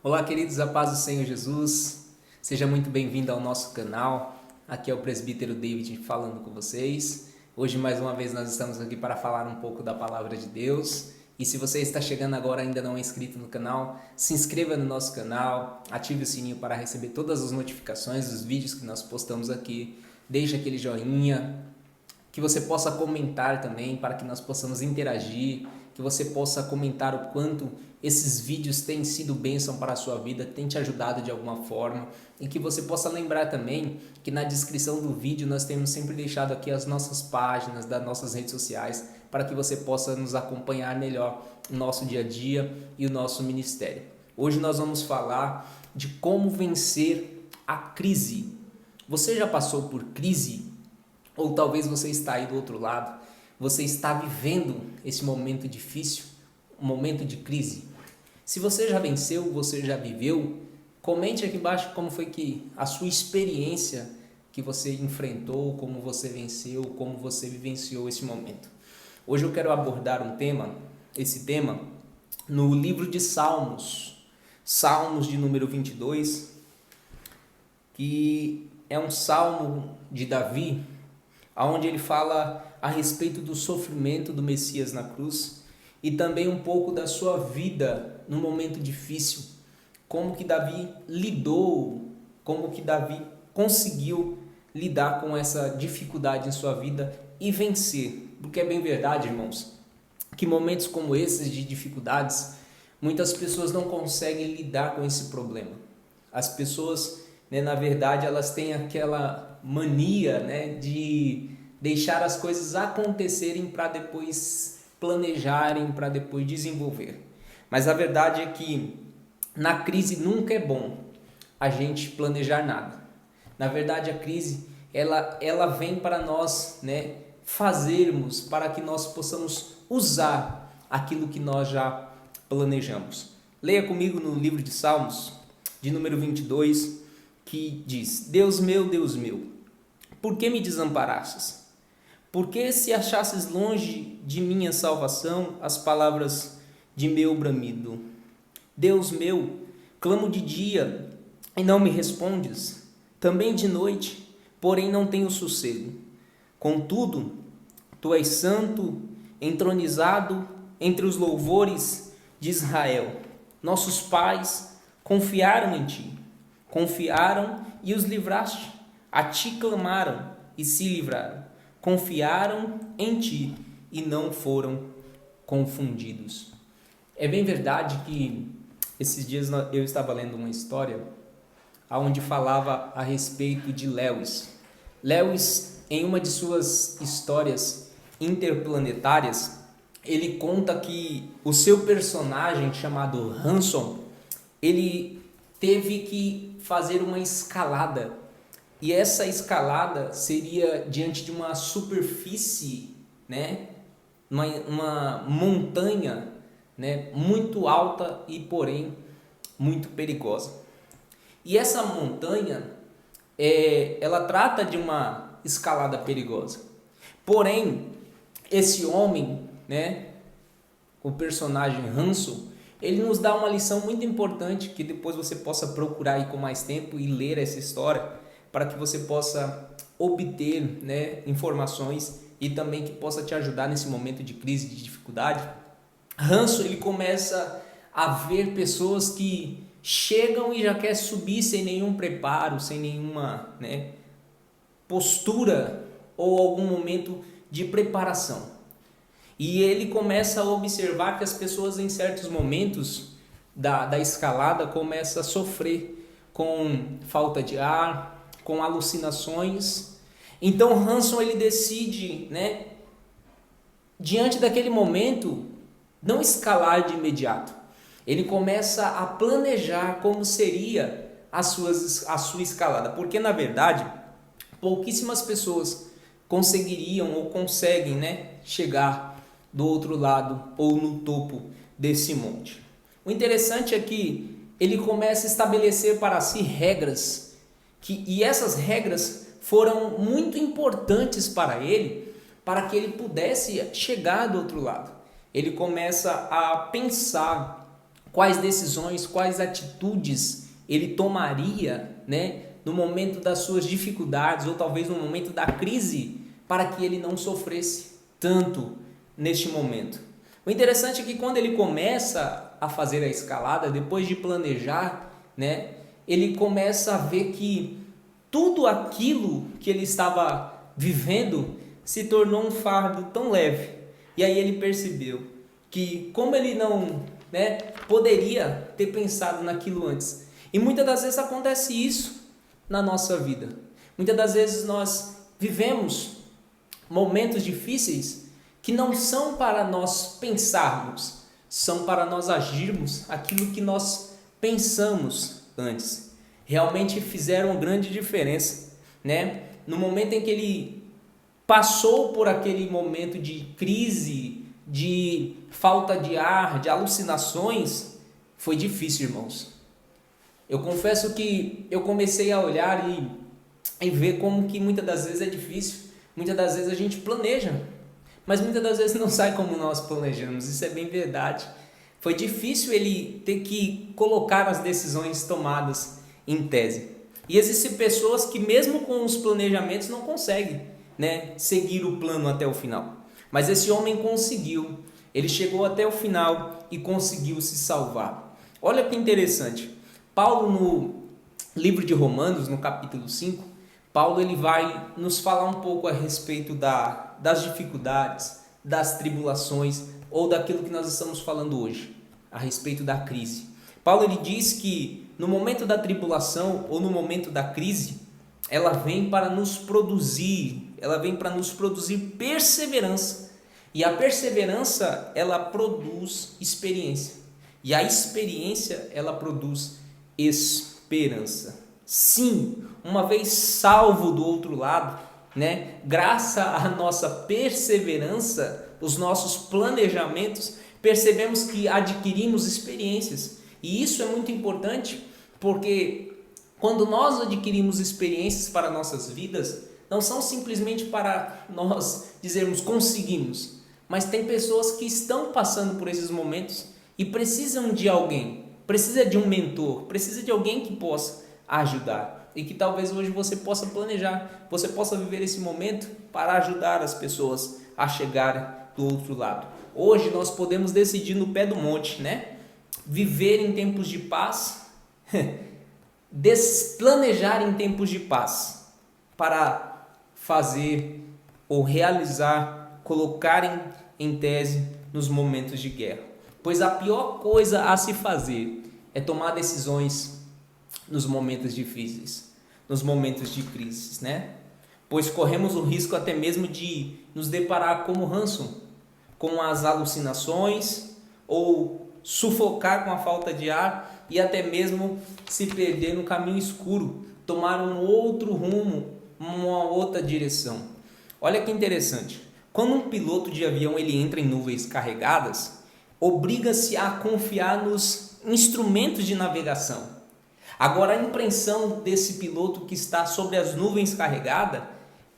Olá, queridos, a paz do Senhor Jesus. Seja muito bem-vindo ao nosso canal. Aqui é o presbítero David falando com vocês. Hoje, mais uma vez, nós estamos aqui para falar um pouco da palavra de Deus. E se você está chegando agora e ainda não é inscrito no canal, se inscreva no nosso canal, ative o sininho para receber todas as notificações dos vídeos que nós postamos aqui. Deixe aquele joinha, que você possa comentar também, para que nós possamos interagir, que você possa comentar o quanto esses vídeos têm sido bênção para a sua vida, têm te ajudado de alguma forma, e que você possa lembrar também que na descrição do vídeo nós temos sempre deixado aqui as nossas páginas das nossas redes sociais, para que você possa nos acompanhar melhor no nosso dia a dia e o nosso ministério. Hoje nós vamos falar de como vencer a crise. Você já passou por crise? Ou talvez você está aí do outro lado, você está vivendo esse momento difícil, um momento de crise. Se você já venceu, você já viveu, comente aqui embaixo como foi que a sua experiência que você enfrentou, como você venceu, como você vivenciou esse momento. Hoje eu quero abordar esse tema, no livro de Salmos, Salmos de número 22, que é um salmo de Davi, onde ele fala a respeito do sofrimento do Messias na cruz e também um pouco da sua vida no momento difícil, como que Davi lidou, como que Davi conseguiu lidar com essa dificuldade em sua vida e vencer. Porque é bem verdade, irmãos, que momentos como esses de dificuldades, muitas pessoas não conseguem lidar com esse problema. As pessoas, na verdade, elas têm aquela mania, de deixar as coisas acontecerem para depois planejarem, para depois desenvolver. Mas a verdade é que na crise nunca é bom a gente planejar nada. Na verdade, a crise ela vem para nós, fazermos, para que nós possamos usar aquilo que nós já planejamos. Leia comigo no livro de Salmos, de número 22, que diz: Deus meu, por que me desamparastes? Por que se achasses longe de minha salvação as palavras de meu bramido? Deus meu, clamo de dia e não me respondes, também de noite, porém não tenho sossego. Contudo, tu és santo, entronizado entre os louvores de Israel. Nossos pais confiaram em ti, confiaram e os livraste, a ti clamaram e se livraram. Confiaram em ti e não foram confundidos. É bem verdade que esses dias eu estava lendo uma história onde falava a respeito de Lewis. Lewis, em uma de suas histórias interplanetárias, ele conta que o seu personagem chamado Hanson, ele teve que fazer uma escalada. E essa escalada seria diante de uma superfície, uma montanha, muito alta e porém muito perigosa. E essa montanha, ela trata de uma escalada perigosa. Porém, esse homem, o personagem Hanson, ele nos dá uma lição muito importante que depois você possa procurar aí com mais tempo e ler essa história, para que você possa obter, informações e também que possa te ajudar nesse momento de crise, de dificuldade. Hanson, ele começa a ver pessoas que chegam e já quer subir sem nenhum preparo, sem nenhuma postura ou algum momento de preparação. E ele começa a observar que as pessoas em certos momentos da escalada começam a sofrer com falta de ar, com alucinações. Então Hanson, ele decide, diante daquele momento, não escalar de imediato. Ele começa a planejar como seria a sua escalada, porque na verdade pouquíssimas pessoas conseguiriam ou conseguem, chegar do outro lado ou no topo desse monte. O interessante é que ele começa a estabelecer para si regras, e essas regras foram muito importantes para ele, para que ele pudesse chegar do outro lado. Ele começa a pensar quais decisões, quais atitudes ele tomaria, né, no momento das suas dificuldades ou talvez no momento da crise, para que ele não sofresse tanto neste momento. O interessante é que quando ele começa a fazer a escalada, depois de planejar, né, ele começa a ver que tudo aquilo que ele estava vivendo se tornou um fardo tão leve. E aí ele percebeu que como ele não, né, poderia ter pensado naquilo antes. E muitas das vezes acontece isso na nossa vida. Muitas das vezes nós vivemos momentos difíceis que não são para nós pensarmos, são para nós agirmos aquilo que nós pensamos antes. Realmente fizeram grande diferença, né? No momento em que ele passou por aquele momento de crise, de falta de ar, de alucinações, foi difícil, irmãos. Eu confesso que eu comecei a olhar e ver como que muitas das vezes é difícil. Muitas das vezes a gente planeja, mas muitas das vezes não sai como nós planejamos. Isso é bem verdade. Foi difícil ele ter que colocar as decisões tomadas em tese. E existem pessoas que mesmo com os planejamentos não conseguem, né, seguir o plano até o final. Mas esse homem conseguiu. Ele chegou até o final e conseguiu se salvar. Olha que interessante. Paulo, no livro de Romanos, no capítulo 5, Paulo ele vai nos falar um pouco a respeito das dificuldades, das tribulações ou daquilo que nós estamos falando hoje, a respeito da crise. Paulo ele diz que no momento da tribulação ou no momento da crise, ela vem para nos produzir perseverança. E a perseverança, ela produz experiência. E a experiência, ela produz esperança. Sim, uma vez salvo do outro lado, né, graças à nossa perseverança, os nossos planejamentos, percebemos que adquirimos experiências. E isso é muito importante, porque quando nós adquirimos experiências para nossas vidas, não são simplesmente para nós dizermos conseguimos, mas tem pessoas que estão passando por esses momentos e precisam de alguém, precisa de um mentor, precisa de alguém que possa ajudar. E que talvez hoje você possa planejar, você possa viver esse momento para ajudar as pessoas a chegarem do outro lado. Hoje nós podemos decidir no pé do monte, né? Viver em tempos de paz, desplanejar em tempos de paz, para fazer ou realizar, colocar em tese nos momentos de guerra. Pois a pior coisa a se fazer é tomar decisões nos momentos difíceis, nos momentos de crise, né? Pois corremos o risco até mesmo de nos deparar como Hanson, com as alucinações ou sufocar com a falta de ar e até mesmo se perder no caminho escuro, tomar um outro rumo, uma outra direção. Olha que interessante, quando um piloto de avião ele entra em nuvens carregadas, obriga-se a confiar nos instrumentos de navegação. Agora, a impressão desse piloto que está sobre as nuvens carregada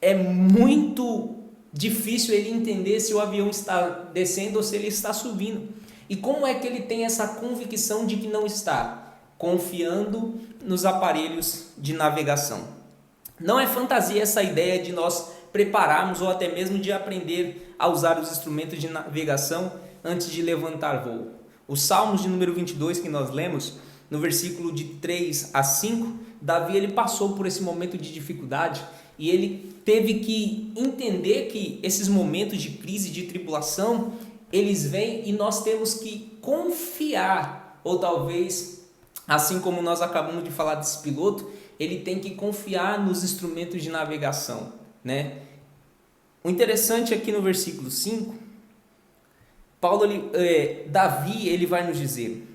é muito difícil ele entender se o avião está descendo ou se ele está subindo. E como é que ele tem essa convicção de que não está? Confiando nos aparelhos de navegação. Não é fantasia essa ideia de nós prepararmos ou até mesmo de aprender a usar os instrumentos de navegação antes de levantar voo. Os Salmos de número 22 que nós lemos, no versículo de 3 a 5, Davi ele passou por esse momento de dificuldade e ele teve que entender que esses momentos de crise, de tribulação, eles vêm e nós temos que confiar, ou talvez, assim como nós acabamos de falar desse piloto, ele tem que confiar nos instrumentos de navegação, né? O interessante aqui no versículo 5, Davi ele vai nos dizer: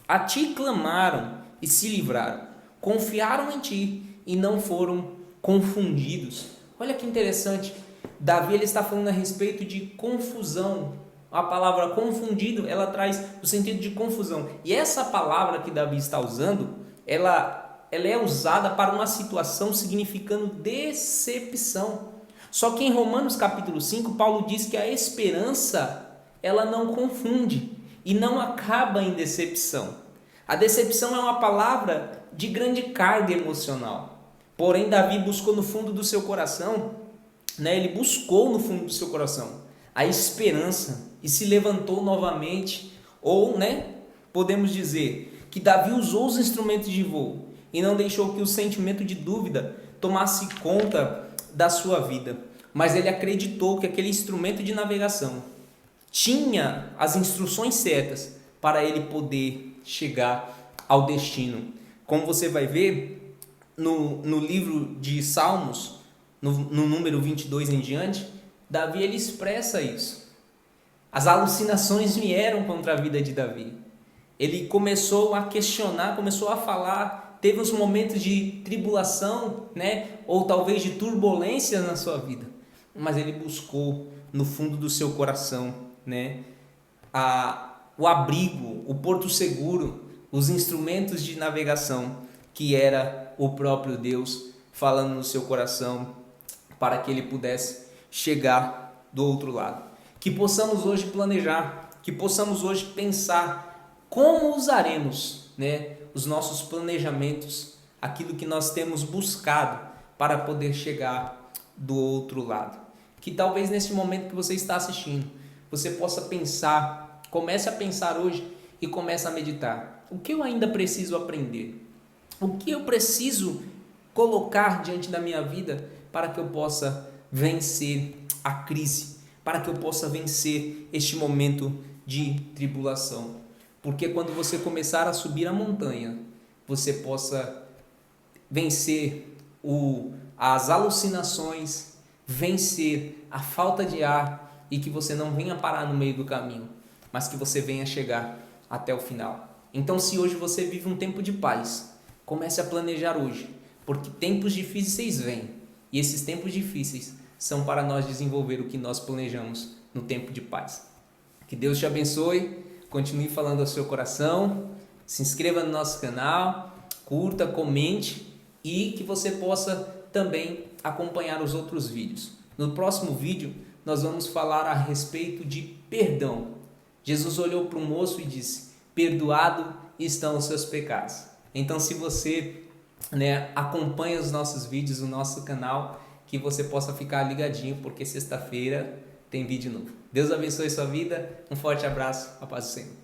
a ti clamaram e se livraram, confiaram em ti e não foram confundidos. Olha que interessante, Davi ele está falando a respeito de confusão. A palavra confundido, ela traz o sentido de confusão. E essa palavra que Davi está usando, ela é usada para uma situação significando decepção. Só que em Romanos capítulo 5, Paulo diz que a esperança, ela não confunde e não acaba em decepção. A decepção é uma palavra de grande carga emocional. Porém, Davi buscou no fundo do seu coração, né? Ele buscou no fundo do seu coração a esperança e se levantou novamente. Ou, né, podemos dizer que Davi usou os instrumentos de voo e não deixou que o sentimento de dúvida tomasse conta da sua vida. Mas ele acreditou que aquele instrumento de navegação tinha as instruções certas para ele poder chegar ao destino. Como você vai ver no livro de Salmos, no número 22 em diante, Davi ele expressa isso. As alucinações vieram contra a vida de Davi. Ele começou a questionar, começou a falar, teve uns momentos de tribulação, né? Ou talvez de turbulência na sua vida. Mas ele buscou no fundo do seu coração, né? O abrigo, o porto seguro, os instrumentos de navegação, que era o próprio Deus falando no seu coração, para que ele pudesse chegar do outro lado. Que possamos hoje planejar, que possamos hoje pensar como usaremos, né, os nossos planejamentos, aquilo que nós temos buscado para poder chegar do outro lado. Que talvez nesse momento que você está assistindo, você possa pensar, comece a pensar hoje e comece a meditar. O que eu ainda preciso aprender? O que eu preciso colocar diante da minha vida para que eu possa vencer a crise, para que eu possa vencer este momento de tribulação? Porque quando você começar a subir a montanha, você possa vencer as alucinações, vencer a falta de ar e que você não venha parar no meio do caminho, mas que você venha chegar até o final. Então, se hoje você vive um tempo de paz, comece a planejar hoje, porque tempos difíceis vêm e esses tempos difíceis são para nós desenvolver o que nós planejamos no tempo de paz. Que Deus te abençoe, continue falando ao seu coração, se inscreva no nosso canal, curta, comente e que você possa também acompanhar os outros vídeos. No próximo vídeo nós vamos falar a respeito de perdão. Jesus olhou para o moço e disse: perdoado estão os seus pecados. Então, se você, né, acompanha os nossos vídeos no nosso canal, que você possa ficar ligadinho, porque sexta-feira tem vídeo novo. Deus abençoe sua vida, um forte abraço, a paz do Senhor.